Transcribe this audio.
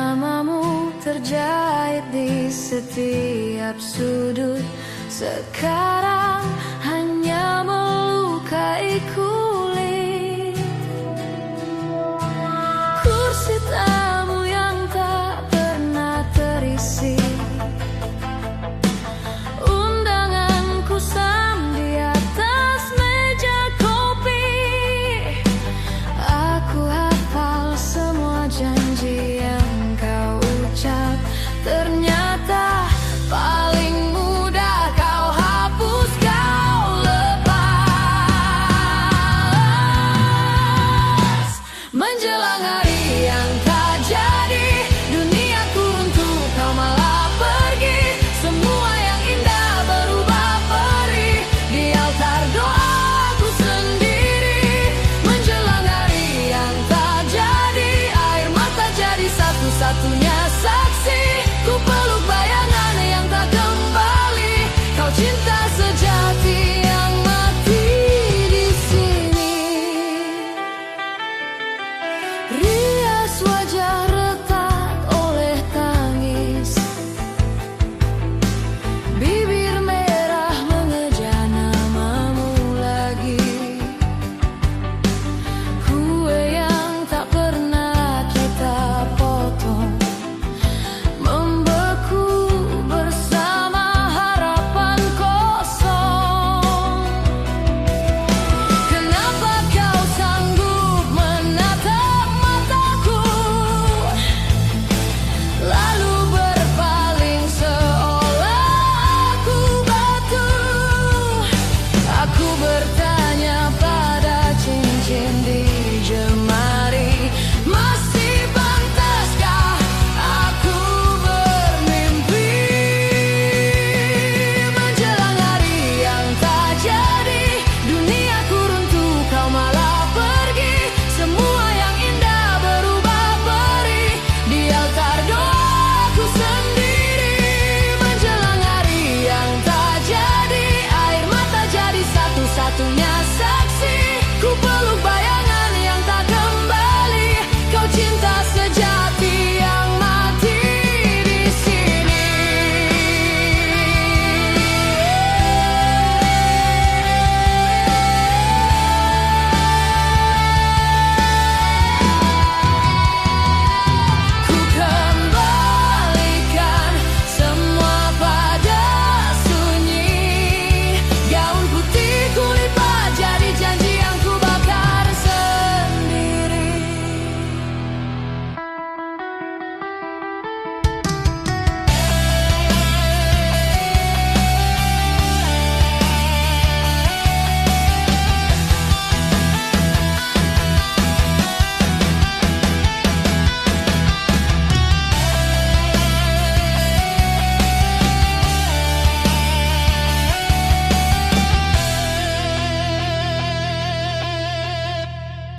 Namamu terjahit di setiap sudut. Sekarang hanya melukai kulit. Kursi tamu yang tak pernah terisi. Undanganku sam di atas meja kopi. Aku hafal semua janji yang kau ucap. Ternyata paling mudah kau hapus, kau lepas. Menjelang hari yang tak jadi, duniaku untuk kau malah pergi. Semua yang indah berubah perih di altar doaku sendiri. Menjelang hari yang tak jadi, air mata jadi satu-satunya